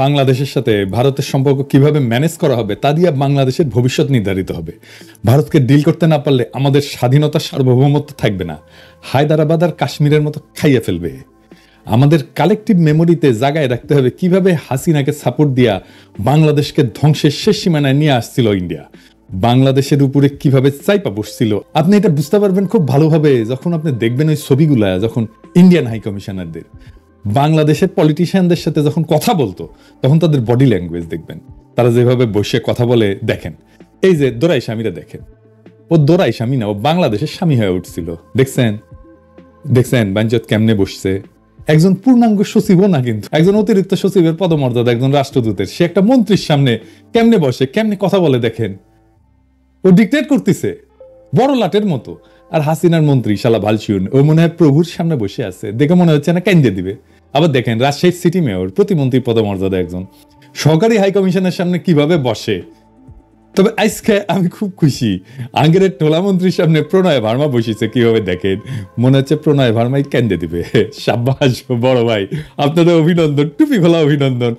বাংলাদেশের সাথে ভারতের সম্পর্ক কিভাবে ম্যানেজ করা হবে তা দিয়ে বাংলাদেশের ভবিষ্যৎ নির্ধারিত হবে। ভারতকে ডিল করতে না পারলে আমাদের স্বাধীনতা সার্বভৌমত্ব থাকবে না, হায়দ্রাবাদ আর কাশ্মীরের মতো খাইয়ে ফেলবে। আমাদের কালেকটিভ মেমোরিতে জায়গায় রাখতে হবে কিভাবে হাসিনাকে সাপোর্ট দিয়া বাংলাদেশকে ধ্বংসের শেষ সীমানায় নিয়ে আসছিল ইন্ডিয়া, বাংলাদেশের উপরে কিভাবে চাইপা বসছিল। আপনি এটা বুঝতে পারবেন খুব ভালোভাবে যখন আপনি দেখবেন ওই ছবিগুলা, যখন ইন্ডিয়ান হাই কমিশনারদের বাংলাদেশের পলিটিশিয়ানদের সাথে যখন কথা বলতো তখন তাদের বডি ল্যাঙ্গুয়েজ দেখবেন, তারা যেভাবে বসে কথা বলে। দেখেন এই যে দোরাই স্বামীরা, দেখেন ও দোরাই স্বামী না, ও বাংলাদেশের স্বামী হয়ে উঠছিল। দেখছেন দেখছেন বাঞ্চত কেমনে বসছে। একজন পূর্ণাঙ্গ সচিবও না, কিন্তু একজন অতিরিক্ত সচিবের পদমর্যাদা, একজন রাষ্ট্রদূতের, সে একটা মন্ত্রীর সামনে কেমনে বসে, কেমনে কথা বলে। দেখেন ও ডিক্টেট করতেছে বড় লাটের মতো। আর হাসিনার মন্ত্রী শালা ভালসিউন, ও মনে হয় প্রভুর সামনে বসে আছে, দেখে মনে হচ্ছে না কেন্দ্রে দিবে। আবার দেখেন রাজশাহীর সিটি মেয়র, প্রতিমন্ত্রী পদমর্যাদা একজন, সরকারি হাই কমিশনের সামনে কিভাবে বসে। তবে আজকে আমি খুব খুশি, আগের টোলামন্ত্রীর সামনে প্রণয় ভার্মা বসেছে কিভাবে, দেখেন মনে হচ্ছে প্রণয় ভার্মাই কেন্দ্রে দিবে। সাব্বাস বড় ভাই, আপনাদের অভিনন্দন, টুপি খোলা অভিনন্দন।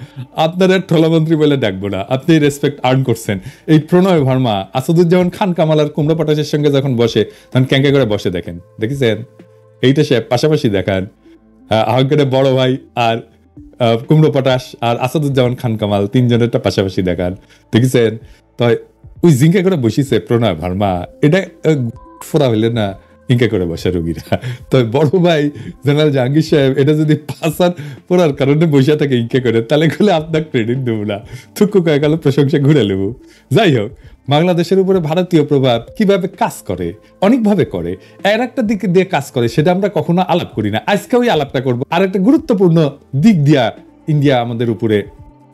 আপনাদের টোলামন্ত্রী বলে ডাকবো না, আপনি রেসপেক্ট আর্ন করছেন। এই প্রণয় ভার্মা আসাদুজ্জামান খান কামাল আর কুমড়া পটাশের সঙ্গে যখন বসে তখন ক্যাঙ্কা করে বসে, দেখেন দেখেছেন এইটা সে পাশাপাশি দেখান। আহ্বানের বড় ভাই আর কুমড়ো পটাশ আর আসাদুজ্জামান খান কামাল তিনজনেরটা পাশাপাশি দেখান, দেখেছেন। তো ওই জিঙ্কা করে বসিছে প্রণয় ভার্মা, এটা ফোরা হইলে না ইঙ্কা করে বসে রোগীরা। তো বড় ভাই জেনারেল জাহাঙ্গীর সাহেব এটা যদি পাসার পড়ার কারণে বসে থাকে ইঙ্কা করে, তাহলে গেলে আপনার ক্রেডিট দেবো না, থুকু কয়ে গেল প্রশংসা ঘুরে নেব। যাই হোক, বাংলাদেশের উপরে ভারতীয় প্রভাব কিভাবে কাজ করে, অনেকভাবে করে, এর একটা দিক দিয়ে কাজ করে, সেটা আমরা কখনো আলাপ করি না। আজকে ওই আলাপটা করবো। আর একটা গুরুত্বপূর্ণ দিক দিয়া ইন্ডিয়া আমাদের উপরে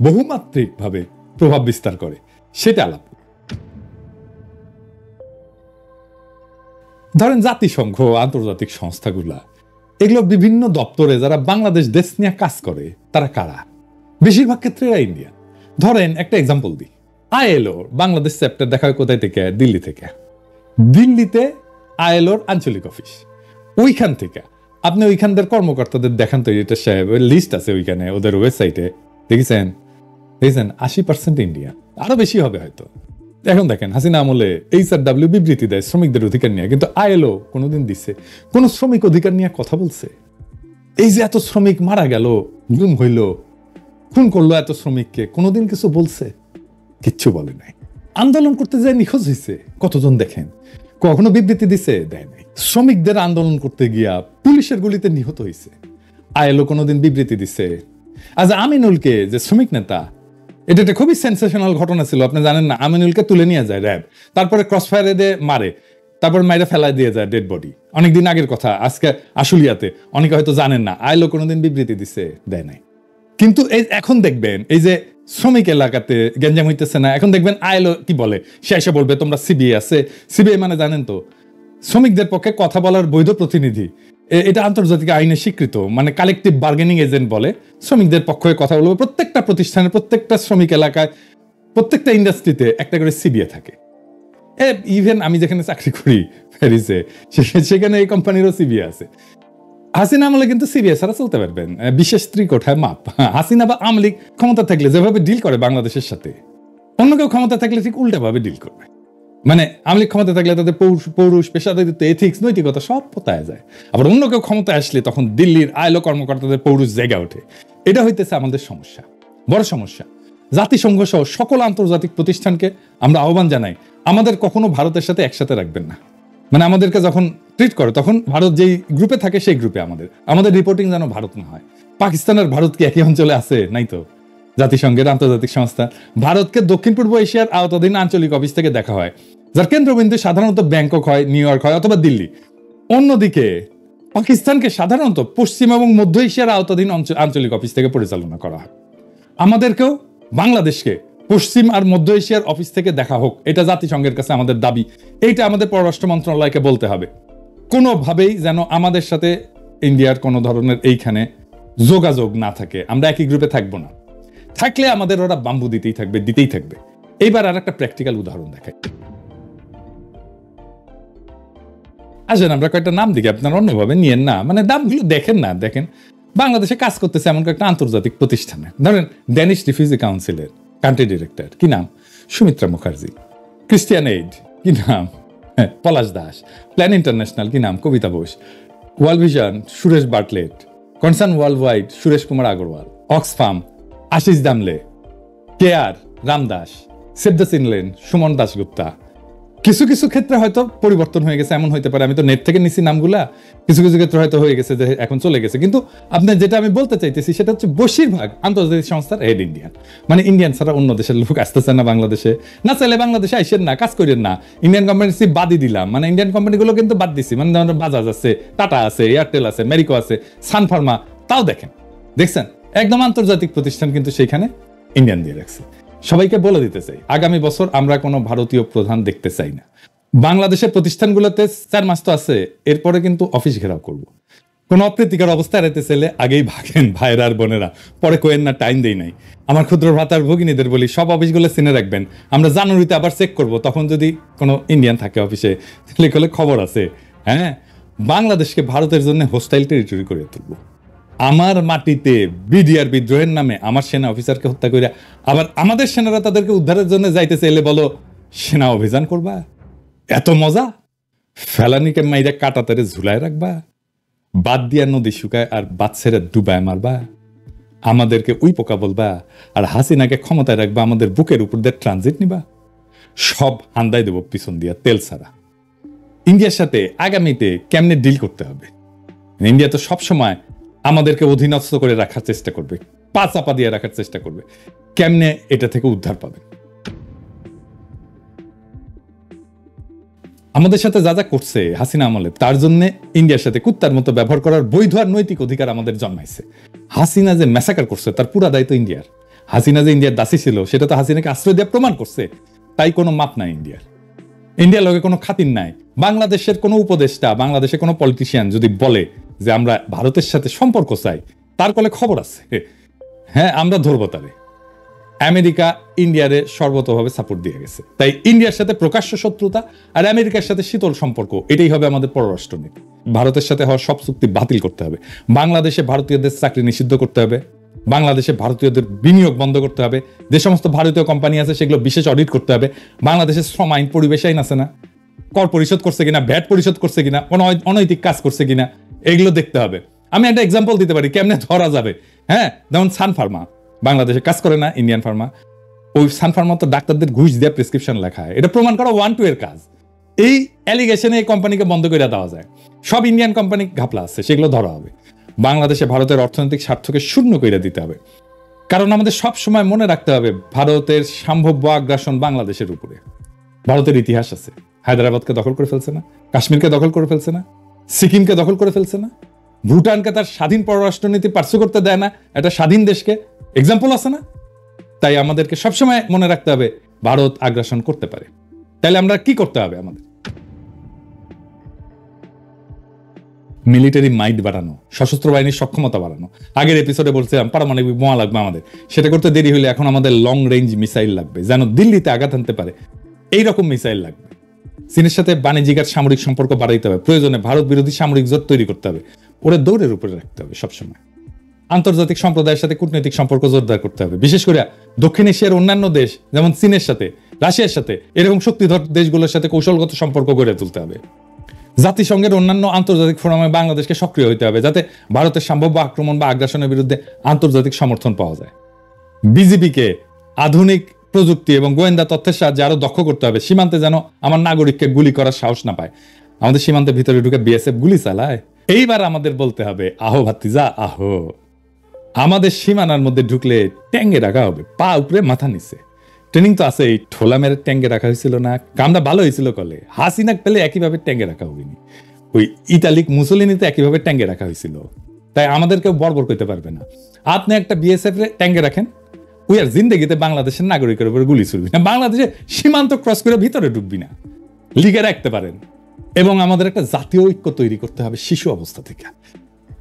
বহুমাত্রিক ভাবে প্রভাব বিস্তার করে, সেটা আলাপ। ধরেন জাতিসংঘ, আন্তর্জাতিক সংস্থাগুলা, এগুলো বিভিন্ন দপ্তরে যারা বাংলাদেশ দেশ নিয়ে কাজ করে তারা কারা? বেশিরভাগ ক্ষেত্রে এরা ইন্ডিয়া। ধরেন একটা এক্সাম্পল দিই, আইএলও বাংলাদেশ চ্যাপ্টার দেখা হয় কোথায় থেকে? দিল্লি থেকে। দিল্লিতে আইএলওর আঞ্চলিক অফিস, ওইখান থেকে আপনি ওইখানদের কর্মকর্তাদের দেখান তো, এটা সাহেব লিস্ট আছে ওইখানে ওদের ওয়েবসাইটে, দেখেছেন দেখেছেন 80% ইন্ডিয়া, আরো বেশি হবে হয়তো। এখন দেখেন হাসিনা আমলে HRW বিবৃতি দেয় শ্রমিকদের অধিকার নিয়ে, কিন্তু আইএলও কোনোদিন দিচ্ছে কোন শ্রমিক অধিকার নিয়ে কথা বলছে? এই যে এত শ্রমিক মারা গেল, গুম হইল, খুন করলো এত শ্রমিককে, কোনোদিন কিছু বলছে? কিচ্ছু বলে নাই। আন্দোলন করতে যায় নিখোঁজ হয়েছে কতজন দেখেন, কখনো বিবৃতি দিছে? দেয় নাই। শ্রমিকদের আন্দোলন করতে গিয়া পুলিশের গুলিতে নিহত হয়েছে, আইএলও কোনোদিন বিবৃতি দিছে? আচ্ছা আমিনুলকে, যে শ্রমিক নেতা, এটা একটা খুবই সেন্সেশনাল ঘটনা ছিল, আপনি জানেন না? আমিনুলকে তুলে নিয়ে যায় র্যাব, তারপরে ক্রসফায়ারে দিয়ে মারে, তারপরে মাইরে ফেলায় দিয়ে যায় ডেড বডি। অনেকদিন আগের কথা, আজকে আশুলিয়াতে, অনেকে হয়তো জানেন না। আইএলও কোনোদিন বিবৃতি দিছে? দেয় নাই। কিন্তু এই এখন দেখবেন এই যে শ্রমিক এলাকাতে গ্যাঞ্জাম হইতেছে না, এখন দেখবেন আইএলও কি বলে, সে এসে বলবে তোমরা সিবিআই আছে। সিবিআই মানে জানেন তো, শ্রমিকদের পক্ষে কথা বলার বৈধ প্রতিনিধি। এটা আন্তর্জাতিক আইনে স্বীকৃত, মানে কালেকটিভ বার্গেনিং এজেন্ট বলে। শ্রমিকদের পক্ষে কথা বলবো। প্রত্যেকটা প্রতিষ্ঠানে, প্রত্যেকটা শ্রমিক এলাকায়, প্রত্যেকটা ইন্ডাস্ট্রিতে একটা করে সিবিআই থাকে। ইভেন আমি যেখানে চাকরি করি প্যারিসে, সেখানে এই কোম্পানিরও সিবিআই আছে। হাসিনা আমলে কিন্তু সিবিআই ছাড়া চলতে পারবেন, বিশেষ ত্রিকোঠায় মাপ। হাসিনা বা আওয়ামী লীগ ক্ষমতা থাকলে যেভাবে ডিল করে বাংলাদেশের সাথে, অন্য কেউ ক্ষমতা থাকলে ঠিক উল্টাভাবে ডিল করবে। মানে আওয়ামী লীগ ক্ষমতা থাকলে তাদের পৌরুষ, পেশাদারিত্ব, এথিক্স, নৈতিকতা সব পোতায় যায়। আবার অন্য কেউ ক্ষমতা আসলে তখন দিল্লির আইএলও কর্মকর্তাদের পৌরুষ জেগে ওঠে। এটা হইতেছে আমাদের সমস্যা, বড় সমস্যা। জাতিসংঘ সহ সকল আন্তর্জাতিক প্রতিষ্ঠানকে আমরা আহ্বান জানাই, আমাদের কখনো ভারতের সাথে একসাথে রাখবেন না। মানে আমাদেরকে যখন ট্রিট করে তখন ভারত যেই গ্রুপে থাকে সেই গ্রুপে আমাদের রিপোর্টিং যেন ভারত না হয়। পাকিস্তান আর ভারত কি একই অঞ্চলে আছে? নাই তো। জাতিসংঘের আন্তর্জাতিক সংস্থা ভারতকে দক্ষিণ পূর্ব এশিয়ার আওতাধীন আঞ্চলিক অফিস থেকে দেখা হয়, যার কেন্দ্রবিন্দু সাধারণত ব্যাংকক হয়, নিউ ইয়র্ক হয় অথবা দিল্লি। অন্যদিকে পাকিস্তানকে সাধারণত পশ্চিম এবং মধ্য এশিয়ার আওতাধীন আঞ্চলিক অফিস থেকে পরিচালনা করা হয়। আমাদেরকেও বাংলাদেশকে পশ্চিম আর মধ্য এশিয়ার অফিস থেকে দেখা হোক, এটা জাতিসংঘের কাছে আমাদের দাবি। এইটা আমাদের পররাষ্ট্র মন্ত্রণালয়কে বলতে হবে। কোনোভাবেই যেন আমাদের সাথে ইন্ডিয়ার কোনো ধরনের এইখানে যোগাযোগ না থাকে, আমরা একই গ্রুপে থাকবো না। থাকলে আমাদের ওরা বাম্বু দিতেই থাকবে। এইবার আর একটা প্র্যাকটিক্যাল উদাহরণ দেখাই। আসেন আমরা কয়েকটা নাম দিকে, আপনারা অন্যভাবে নিয়েন না, মানে দামগুলো দেখেন না। দেখেন বাংলাদেশে কাজ করতেছে এমন একটা আন্তর্জাতিক প্রতিষ্ঠানে, ধরেন ড্যানিশ রিফিউজি কাউন্সিলের কান্ট্রি ডিরেক্টর, কি নাম? সুমিত্রা মুখার্জি। ক্রিস্টিয়ান এইড, কি নাম? পলাশ দাস। প্ল্যান ইন্টারন্যাশনাল, কি নাম? Kabita Bose. World Vision, Suresh Bartlett. Concern World Wide, Suresh Kumar Agarwal. Oxfam, Ashish Damle. CARE, Ramdas. Save the Children, Suman Dasgupta. কিছু কিছু ক্ষেত্রে হয়তো পরিবর্তন হয়ে গেছে, এমন হইতে পারে, আমি তো নেট থেকে নিছি নামগুলা, কিছু কিছু ক্ষেত্রে হয়তো হয়ে গেছে যে এখন চলে গেছে, কিন্তু আপনার যেটা আমি বলতে চাইতেছি সেটা হচ্ছে বেশিরভাগ আন্তর্জাতিক সংস্থার হেড ইন্ডিয়ান। মানে ইন্ডিয়ান ছাড়া অন্য দেশের লোক আসতেছে না বাংলাদেশে, না চাইলে বাংলাদেশে আইসেন না, কাজ করেন না। ইন্ডিয়ান কোম্পানি বাদই দিলাম, মানে ইন্ডিয়ান কোম্পানিগুলো কিন্তু বাদ দিছি, মানে বাজাজ আছে, টাটা আছে, এয়ারটেল আছে, মেরিকো আছে, সান ফার্মা, তাও দেখছেন একদম আন্তর্জাতিক প্রতিষ্ঠান কিন্তু সেইখানে ইন্ডিয়ান দিয়ে রাখছে। সবাইকে বলে দিতে চাই, আগামী বছর আমরা কোনো ভারতীয় প্রধান দেখতে চাই না। বাংলাদেশের প্রতিষ্ঠানগুলোতে 4 মাস তো আছে, এরপরে কিন্তু অফিস ঘেরাও করব। কোন অপ্রীতিকর অবস্থা এড়াতে চাইলে আগেই ভাগেন ভাইরা আর বোনেরা, পরে কোয়েন না, টাইম দেই নাই। আমার ক্ষুদ্র ভ্রাতার ভগিনীদের বলি, সব অফিসগুলো চিনে রাখবেন, আমরা জানুয়ারিতে আবার চেক করব, তখন যদি কোনো ইন্ডিয়ান থাকে অফিসে তাহলে খবর আছে। হ্যাঁ, বাংলাদেশকে ভারতের জন্য হোস্টাইল টেরিটরি করে তুলবো। আমার মাটিতে বিডিআর বিদ্রোহের নামে আমার সেনা অফিসারকে হত্যা করে আবার আমাদের সেনারা তাদেরকে উদ্ধারের জন্য যাইতে চাইলে বলো সেনা অভিযান করবা? এত মজা? ফেলানিকে মাইরা কাটাতারে ঝুলায় রাখবা? বাদ দিয়া নদী শুকায় আর বাচ্চারা ডুবায় মারবা? আমাদেরকে উই পোকা বলবা আর হাসিনাকে ক্ষমতায় রাখবা, আমাদের বুকের উপর দিয়ে ট্রানজিট নিবা? সব হান্দাই দেব পিছন দিয়া তেল ছাড়া। ইন্ডিয়ার সাথে আগামীতে কেমনে ডিল করতে হবে? ইন্ডিয়া তো সবসময় আমাদেরকে অধীনস্থ করে রাখার চেষ্টা করবে, পা চাপা দিয়ে রাখার চেষ্টা করবে। কেমনে এটা থেকে উদ্ধার পাবে? আমাদের সাথে যা যা করছে হাসিনা আমলে, তার জন্য ইন্ডিয়ার সাথে কুত্তার মতো ব্যবহার করার বৈধ আর নৈতিক অধিকার আমাদের জন্মাইছে। হাসিনা যে ম্যাসাকার করছে তার পুরা দায়িত্ব ইন্ডিয়ার। হাসিনা যে ইন্ডিয়ার দাসী ছিল সেটা তো হাসিনাকে আশ্রয় দিয়ে প্রমাণ করছে, তাই কোনো মাপ নাই ইন্ডিয়ার। ইন্ডিয়ার লগে কোনো খাতির নাই। বাংলাদেশের কোনো উপদেষ্টা, বাংলাদেশের কোনো পলিটিশিয়ান যদি বলে যে আমরা ভারতের সাথে সম্পর্ক চাই, তার কলে খবর আছে, হ্যাঁ আমরা ধরবো তারে। আমেরিকা ইন্ডিয়ারে সর্বতভাবে সাপোর্ট দিয়ে গেছে, তাই ইন্ডিয়ার সাথে প্রকাশ্য শত্রুতা আর আমেরিকার সাথে শীতল সম্পর্ক, এটাই হবে আমাদের পররাষ্ট্রনীতি। ভারতের সাথে হওয়া সব চুক্তি বাতিল করতে হবে, বাংলাদেশে ভারতীয়দের চাকরি নিষিদ্ধ করতে হবে, বাংলাদেশে ভারতীয়দের বিনিয়োগ বন্ধ করতে হবে, যে সমস্ত ভারতীয় কোম্পানি আছে সেগুলো বিশেষ অডিট করতে হবে। বাংলাদেশের শ্রম আইন, পরিবেশ আইন আছে না, কর পরিশোধ করছে কিনা, ভ্যাট পরিশোধ করছে কিনা, কোনো অনৈতিক কাজ করছে কিনা, এগুলো দেখতে হবে। আমি একটা এক্সাম্পল দিতে পারি কেমনে ধরা যাবে। হ্যাঁ, যেমন সান ফার্মা বাংলাদেশে কাজ করে না, ইন্ডিয়ান ফার্মা। ওই সান ফার্মা তো ডাক্তারদের ঘুষ দিয়ে প্রেসক্রিপশন লেখা হয়, এটা প্রমাণ করা 1-2 এর কাজ। এই অ্যালিগেশনে এই কোম্পানিকে বন্ধ করে দেওয়া যায়। সব ইন্ডিয়ান কোম্পানি ঘাপলা আছে, সেগুলো ধরা হবে। বাংলাদেশে ভারতের অর্থনৈতিক স্বার্থকে শূন্য করে দিতে হবে, কারণ আমাদের সব সময় মনে রাখতে হবে ভারতের সম্ভাব্য আগ্রাসন বাংলাদেশের উপরে। ভারতের ইতিহাস আছে, হায়দ্রাবাদকে দখল করে ফেলছে না, কাশ্মীরকে দখল করে ফেলছে না, সিকিমকে দখল করে ফেলছে না, ভুটানকে তার স্বাধীন পররাষ্ট্রনীতি পার্সু করতে দেয় না, একটা স্বাধীন দেশকে, এক্সাম্পল আছে না? তাই আমাদেরকে সবসময় মনে রাখতে হবে ভারত আগ্রাসন করতে পারে। তাহলে আমরা কি করতে হবে? আমাদের মিলিটারি মাইট বাড়ানো, সশস্ত্র বাহিনীর সক্ষমতা বাড়ানো। আগের এপিসোডে বলছিলাম পারমাণবিক বোমা লাগবে আমাদের, সেটা করতে দেরি হলে এখন আমাদের লং রেঞ্জ মিসাইল লাগবে, যেন দিল্লিতে আঘাত আনতে পারে এইরকম মিসাইল লাগবে। চীনের সাথে বাণিজ্যিক আর সামরিক সম্পর্ক বাড়াইতে হবে, প্রয়োজনে ভারত বিরোধী সামরিক জোট তৈরি করতে হবে, ওরা দৌড়ের উপরে রাখতে হবে সবসময়। আন্তর্জাতিক সম্প্রদায়ের সাথে কূটনৈতিক সম্পর্ক জোরদার করতে হবে, বিশেষ করে দক্ষিণ এশিয়ার অন্যান্য দেশ যেমন চীনের সাথে, রাশিয়ার সাথে, এরকম শক্তিধর দেশগুলোর সাথে কৌশলগত সম্পর্ক গড়ে তুলতে হবে। জাতিসংঘের অন্যান্য আন্তর্জাতিক ফোরামে বাংলাদেশকে সক্রিয় হইতে হবে, যাতে ভারতের সম্ভাব্য আক্রমণ বা আগ্রাসনের বিরুদ্ধে আন্তর্জাতিক সমর্থন পাওয়া যায়। বিজিবিকে আধুনিক প্রযুক্তি এবং গোয়েন্দা তথ্যের সাহায্যে আরো দক্ষ করতে হবে, সীমান্তে যেন আমার নাগরিককে গুলি করার সাহস না পায়। আমাদের সীমান্তের ভিতরে ঢুকে বিএসএফ গুলি চালায়। এইবার আমাদের বলতে হবে, আহো ভাতিজা আহো, আমাদের সীমানার মধ্যে ঢুকলে ট্যাঙ্গে রাখা হবে, পা উপরে মাথা নিচে। ট্রেনিং তো আছে, এই ঠোলা মেরে ট্যাঙ্গে রাখা হয়েছিল না, কামটা ভালো হয়েছিল কলে। হাসিনাক পেলে একইভাবে ট্যাঙ্গে রাখা হয়নি, ওই ইতালিক মুসলিনিতে একইভাবে ট্যাঙ্গে রাখা হয়েছিল। তাই আমাদেরকেও বর্বর করতে পারবে না। আপনি একটা বিএসএফ ট্যাঙ্গে রাখেন, ওই আর জিন্দগিতে বাংলাদেশের নাগরিকের উপরে গুলি চলবি না, বাংলাদেশে সীমান্ত ক্রস করে ভিতরে ঢুকবি না, লিগে রাখতে পারেন। এবং আমাদের একটা জাতীয় ঐক্য তৈরি করতে হবে শিশু অবস্থা থেকে।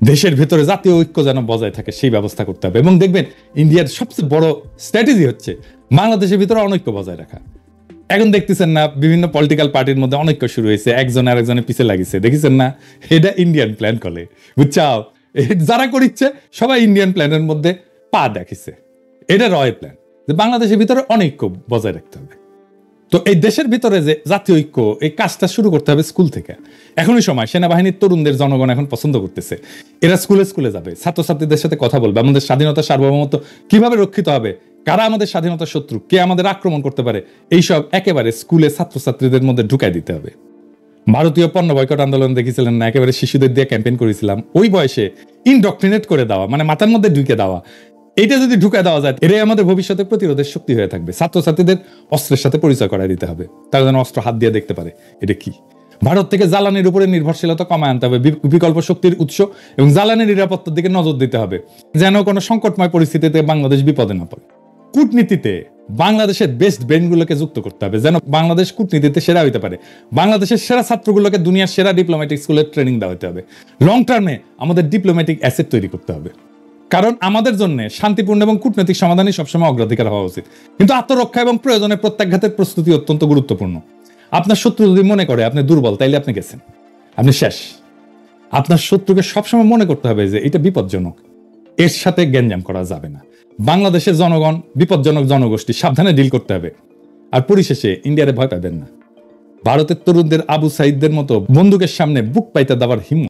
দেশের ভেতরে জাতীয় ঐক্য যেন বজায় থাকে সেই ব্যবস্থা করতে হবে। এবং দেখবেন ইন্ডিয়ার সবচেয়ে বড় স্ট্র্যাটেজি হচ্ছে বাংলাদেশের ভিতরে অনৈক্য বজায় রাখা। এখন দেখতেছেন না বিভিন্ন পলিটিক্যাল পার্টির মধ্যে অনৈক্য শুরু হয়েছে, একজন আরেকজনের পিছে লাগিছে, দেখেছেন না? এটা ইন্ডিয়ান প্ল্যান করে, বুঝছাও? যারা করিচ্ছে সবাই ইন্ডিয়ান প্ল্যানের মধ্যে পা দেখিছে। এটা রয় প্ল্যান যে বাংলাদেশের ভিতরে অনৈক্য বজায় রাখতে হবে। তো এই দেশের ভিতরে যে জাতীয় ঐক্য, এই কাজটা শুরু করতে হবে স্কুল থেকে। এখনই সময়, সেনাবাহিনীর তরুণদের জনগণ এখন পছন্দ করতেছে। এরা স্কুলে স্কুলে যাবে, ছাত্রছাত্রীদের সাথে কথা বলবে, আমাদের স্বাধীনতা সার্বভৌমত্ব কিভাবে রক্ষিত হবে, কারা আমাদের স্বাধীনতার শত্রু, কে আমাদের আক্রমণ করতে পারে, এইসব একেবারে স্কুলে ছাত্রছাত্রীদের মধ্যে ঢুকাই দিতে হবে। ভারতীয় পণ্য বয়কট আন্দোলন দেখেছিলেন না, একেবারে শিশুদের দিয়ে ক্যাম্পেইন করেছিলাম। ওই বয়সে ইনডক্ট্রিনেট করে দেওয়া, মানে মাথার মধ্যে ঢুকে দেওয়া, এটা যদি ঢুকে দেওয়া যায়, এটাই আমাদের ভবিষ্যতে প্রতিরোধের শক্তি হয়ে থাকবে। ছাত্রছাত্রীদের অস্ত্রের সাথে পরিচয় করাই দিতে হবে, তারা যেন অস্ত্র হাত দিয়ে দেখতে পারে এটা কি। ভারত থেকে জ্বালানির উপরে নির্ভরশীলতা কমায় আনতে হবে, বিকল্প শক্তির উৎস এবং জ্বালানির নিরাপত্তার দিকে নজর দিতে হবে, যেন কোনো সংকটময় পরিস্থিতিতে বাংলাদেশ বিপদে না পড়ে। কূটনীতিতে বাংলাদেশের বেস্ট ব্রেনগুলোকে যুক্ত করতে হবে, যেন বাংলাদেশ কূটনীতিতে সেরা হইতে পারে। বাংলাদেশের সেরা ছাত্রগুলোকে দুনিয়ার সেরা ডিপ্লোম্যাটিক স্কুলের ট্রেনিং দেওয়া হতে হবে। লং টার্মে আমাদের ডিপ্লোম্যাটিক অ্যাসেট তৈরি করতে হবে, কারণ আমাদের জন্য শান্তিপূর্ণ এবং কূটনৈতিক সমাধানই সবসময় অগ্রাধিকার হওয়া উচিত। কিন্তু আত্মরক্ষা এবং প্রয়োজনে প্রত্যাঘাতের প্রস্তুতি অত্যন্ত গুরুত্বপূর্ণ। আপনার শত্রু যদি মনে করে আপনি দুর্বল, তাইলে আপনি গেছেন, আপনি শেষ। আপনার শত্রুকে সবসময় মনে করতে হবে যে এটা বিপজ্জনক, এর সাথে গ্যাঞ্জাম করা যাবে না। বাংলাদেশের জনগণ বিপজ্জনক জনগোষ্ঠী, সাবধানে ডিল করতে হবে। আর পরিশেষে ইন্ডিয়ারে ভয় পাবেন না। ভারতের তরুণদের আবু সাইদদের মতো বন্দুকের সামনে বুক পাইতে দেওয়ার হিম্মত